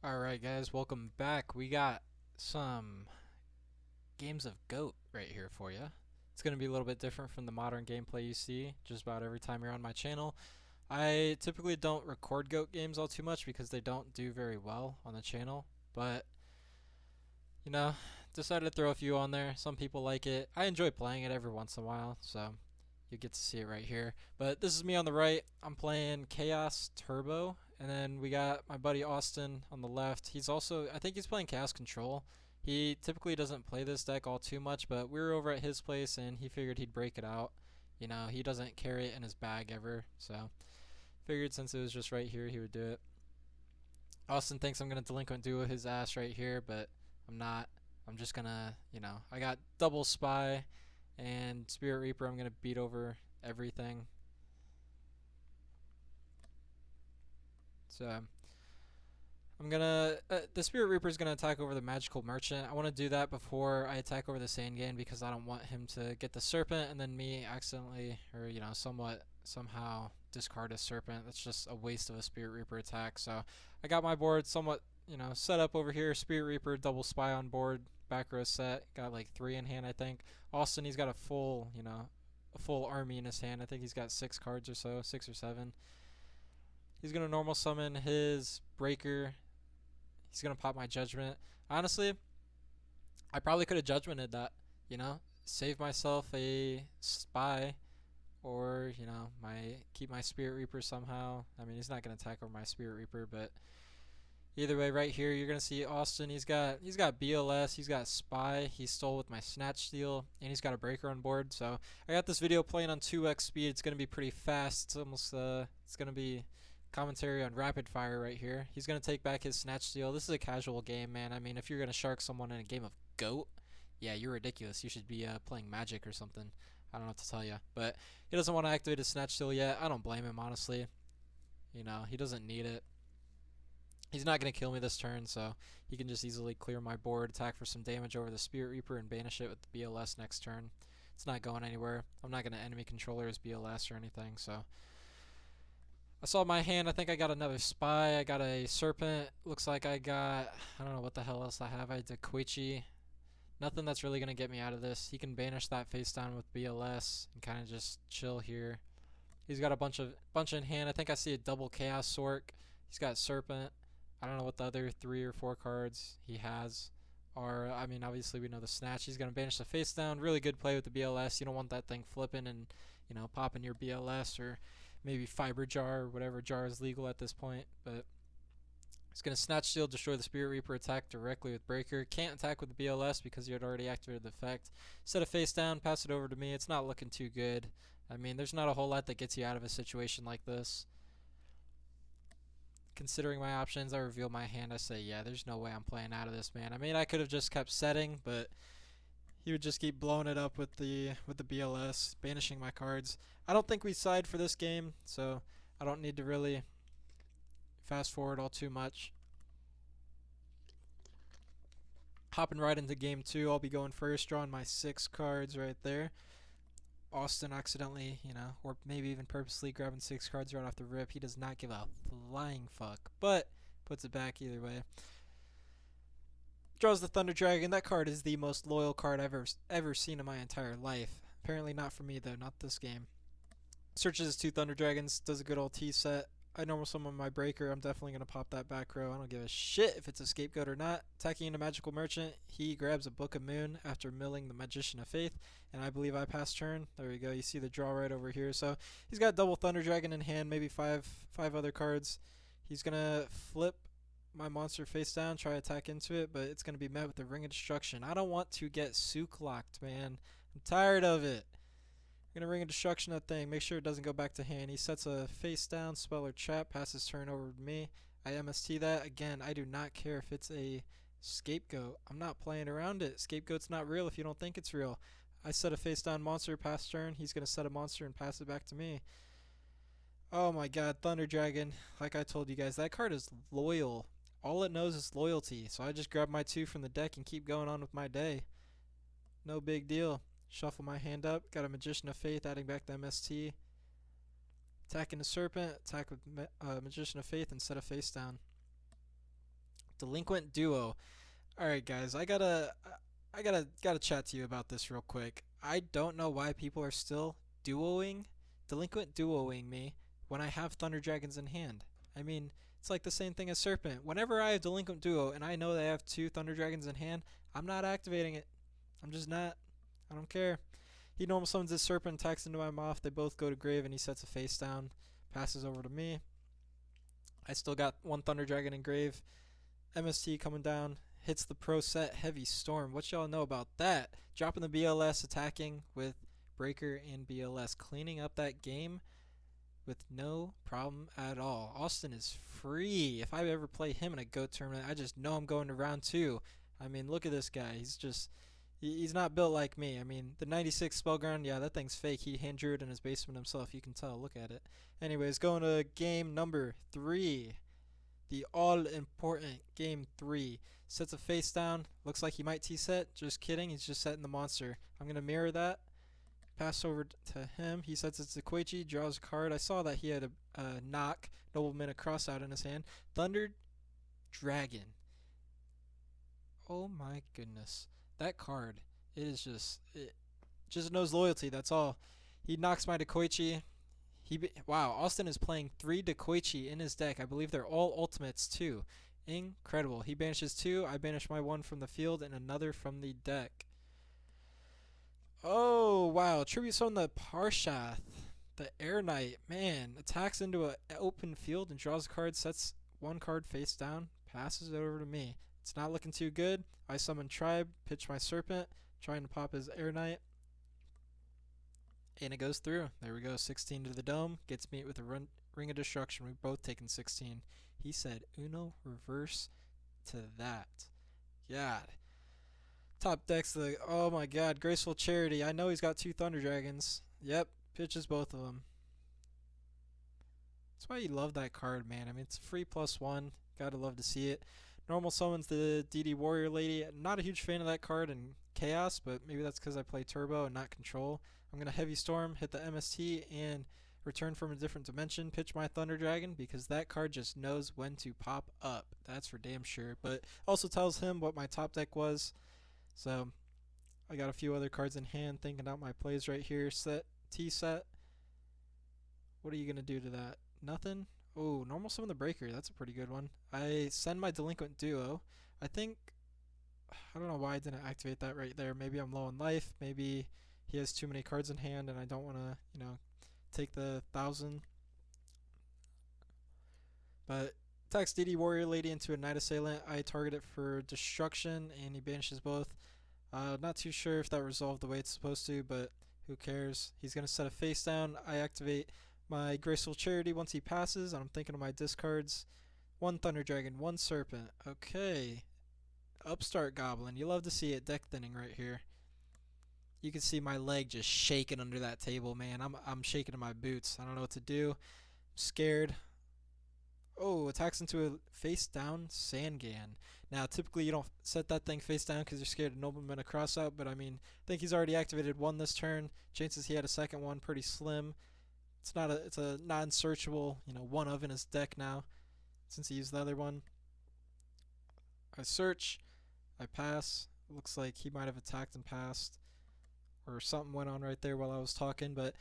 Alright guys, welcome back. We got some games of GOAT right here for you. It's going to be a little bit different from the modern gameplay you see just about every time you're on my channel. I typically don't record GOAT games all too much because they don't do very well on the channel, but you know, decided to throw a few on there. Some people like it. I enjoy playing it every once in a while, so you get to see it right here. But this is me on the right. I'm playing Chaos Turbo, and then we got my buddy Austin on the left. He's also, I think he's playing Chaos Control. He typically doesn't play this deck all too much, but we were over at his place and he figured he'd break it out. You know, he doesn't carry it in his bag ever, so figured since it was just right here, he would do it. Austin thinks I'm going to delinquent duo his ass right here, but I'm not. I'm just going to, I got double spy and Spirit Reaper. I'm going to beat over everything. So I'm gonna the Spirit Reaper is gonna attack over the Magical Merchant. I want to do that before I attack over the Sandgain because I don't want him to get the Serpent and then me accidentally or somehow discard a Serpent. That's just a waste of a Spirit Reaper attack. So I got my board somewhat set up over here. Spirit Reaper, double spy on board, back row set. Got like 3 in hand I think. Austin, he's got a full a full army in his hand. I think he's got 6 cards or so, 6 or 7. He's gonna normal summon his Breaker. He's gonna pop my Judgment. Honestly, I probably could have Judgmented that. Save myself a spy, or keep my Spirit Reaper somehow. I mean, he's not gonna attack over my Spirit Reaper, but either way, right here you're gonna see Austin. He's got BLS. He's got spy. He stole with my Snatch Steal, and he's got a Breaker on board. So I got this video playing on 2x speed. It's gonna be pretty fast. It's almost it's gonna be commentary on rapid fire right here. He's going to take back his Snatch Steal. This is a casual game, man. I mean, if you're going to shark someone in a game of GOAT, yeah, you're ridiculous. You should be playing Magic or something. I don't know what to tell you. But he doesn't want to activate his Snatch Steal yet. I don't blame him, honestly. He doesn't need it. He's not going to kill me this turn, so he can just easily clear my board, attack for some damage over the Spirit Reaper, and banish it with the BLS next turn. It's not going anywhere. I'm not going to enemy controller his BLS or anything, so I saw my hand. I think I got another spy. I got a serpent. Looks like I don't know what the hell else I have. I had a Koichi. Nothing that's really going to get me out of this. He can banish that face down with BLS and kind of just chill here. He's got a bunch in hand. I think I see a double Chaos Sork. He's got serpent. I don't know what the other 3 or 4 cards he has are. I mean, obviously we know the Snatch. He's going to banish the face down. Really good play with the BLS. You don't want that thing flipping and, popping your BLS or maybe Fiber Jar or whatever jar is legal at this point. But he's going to Snatch Steal, destroy the Spirit Reaper, attack directly with Breaker. Can't attack with the BLS because you had already activated the effect. Set a face down, pass it over to me. It's not looking too good. I mean, there's not a whole lot that gets you out of a situation like this. Considering my options, I reveal my hand. I say, yeah, there's no way I'm playing out of this, man. I mean, I could have just kept setting, but he would just keep blowing it up with the BLS, banishing my cards. I don't think we side for this game, so I don't need to really fast forward all too much. Hopping right into game 2, I'll be going first, drawing my 6 cards right there. Austin accidentally, or maybe even purposely grabbing 6 cards right off the rip. He does not give a flying fuck, but puts it back either way. Draws the Thunder Dragon. That card is the most loyal card I've ever seen in my entire life. Apparently not for me, though, not this game. Searches his 2 Thunder Dragons, does a good old T-set. I normal summon my Breaker. I'm definitely going to pop that back row. I don't give a shit if it's a Scapegoat or not. Attacking into Magical Merchant, he grabs a Book of Moon after milling the Magician of Faith, and I believe I pass turn. There we go. You see the draw right over here. So he's got double Thunder Dragon in hand, maybe five other cards. He's going to flip my monster face down, try to attack into it, but it's going to be met with the Ring of Destruction. I don't want to get Sook locked, man. I'm tired of it. I'm going to Ring of Destruction that thing, make sure it doesn't go back to hand. He sets a face down, spell or trap, passes turn over to me. I MST that. Again, I do not care if it's a Scapegoat. I'm not playing around it. Scapegoat's not real if you don't think it's real. I set a face down monster, pass turn. He's going to set a monster and pass it back to me. Oh my god, Thunder Dragon. Like I told you guys, that card is loyal. All it knows is loyalty. So I just grab my 2 from the deck and keep going on with my day. No big deal. Shuffle my hand up. Got a Magician of Faith, adding back the MST. Attacking the Serpent. Attack with Magician of Faith and set a face down. Delinquent duo. All right, guys, I gotta chat to you about this real quick. I don't know why people are still delinquent duoing me when I have Thunder Dragons in hand. I mean, it's like the same thing as Serpent. Whenever I have delinquent duo and I know they have two Thunder Dragons in hand, I'm not activating it. I'm just not. I don't care. He normal summons his Serpent, attacks into my Moth. They both go to grave, and he sets a face down. Passes over to me. I still got one Thunder Dragon in grave. MST coming down, hits the pro set Heavy Storm. What y'all know about that? Dropping the BLS, attacking with Breaker and BLS, cleaning up that game with no problem at all. Austin is free. If I ever play him in a GOAT tournament, I just know I'm going to round 2. I mean, look at this guy. He's not built like me. I mean, the 96 Spellground, yeah, that thing's fake. He hand drew it in his basement himself. You can tell. Look at it. Anyways, going to game number 3. The all-important game 3. Sets a face down. Looks like he might T-set. Just kidding. He's just setting the monster. I'm going to mirror that. Pass over to him. He sets it to Koichi. Draws a card. I saw that he had a knock. Nobleman a cross out in his hand. Thunder Dragon. Oh my goodness. That card. It just knows loyalty. That's all. He knocks my Koichi. Wow, Austin is playing 3 Dekoichi in his deck. I believe they're all ultimates too. Incredible. He banishes 2. I banish my 1 from the field and another from the deck. Oh, wow. Tribute Summon the Parshath. The Air Knight. Man, attacks into an open field and draws a card, sets 1 card face down, passes it over to me. It's not looking too good. I summon Tribe, pitch my Serpent, trying to pop his Air Knight. And it goes through. There we go. 16 to the dome. Gets me with a Ring of Destruction. We've both taken 16. He said Uno reverse to that. God. Top deck's oh my god. Graceful Charity. I know he's got 2 Thunder Dragons. Yep. Pitches both of them. That's why you love that card, man. I mean, it's free +1. Gotta love to see it. Normal summons the DD Warrior Lady. Not a huge fan of that card in Chaos, but maybe that's because I play Turbo and not Control. I'm going to Heavy Storm, hit the MST, and return from a different dimension, pitch my Thunder Dragon, because that card just knows when to pop up. That's for damn sure. But also tells him what my top deck was. So I got a few other cards in hand, thinking out my plays right here. T-set. What are you going to do to that? Nothing? Oh, normal summon the Breaker. That's a pretty good one. I send my Delinquent Duo. I don't know why I didn't activate that right there. Maybe I'm low on life. Maybe he has too many cards in hand and I don't want to, take the 1,000. But attacks DD Warrior Lady into a Knight Assailant. I target it for destruction and he banishes both. Not too sure if that resolved the way it's supposed to, but who cares? He's going to set a face down. I activate my Graceful Charity once he passes. I'm thinking of my discards. 1 Thunder Dragon, 1 Serpent. Okay. Upstart Goblin. You love to see it. Deck thinning right here. You can see my leg just shaking under that table, man. I'm shaking in my boots. I don't know what to do. I'm scared. Oh, attacks into a face down Sangan. Now, typically you don't set that thing face down because you're scared of Nobleman a cross out, but I mean, I think he's already activated 1 this turn. Chances he had a second one pretty slim. It's a non-searchable, one of in his deck now since he used the other one. I search. I pass. Looks like he might have attacked and passed. Or something went on right there while I was talking, but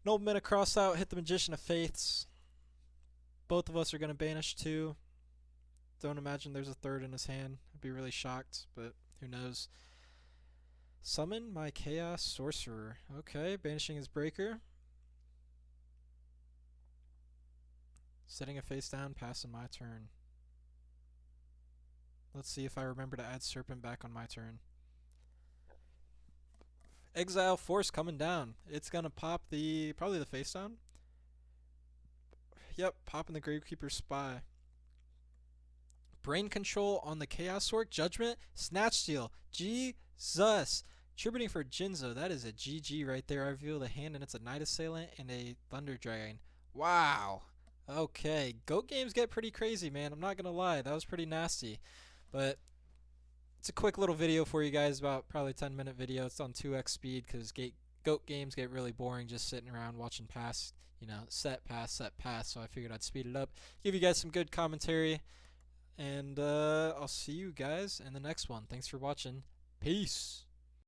Nobleman a cross out, hit the Magician of Faiths. Both of us are going to banish 2. Don't imagine there's a third in his hand. I'd be really shocked, but who knows. Summon my Chaos Sorcerer. Okay, banishing his Breaker. Setting a face down, passing my turn. Let's see if I remember to add Serpent back on my turn. Exile Force coming down. It's going to pop probably the face down. Yep, popping the Gravekeeper Spy. Brain Control on the Chaos Sword. Judgment. Snatch Steal. Jesus. Tributing for Jinzo. That is a GG right there. I reveal the hand and it's a Knight Assailant and a Thunder Dragon. Wow. Okay. GOAT games get pretty crazy, man. I'm not going to lie. That was pretty nasty. But it's a quick little video for you guys, about probably 10-minute video. It's on 2x speed because GOAT games get really boring just sitting around watching pass, set, pass, set, pass. So I figured I'd speed it up, give you guys some good commentary. and I'll see you guys in the next one. Thanks for watching. Peace.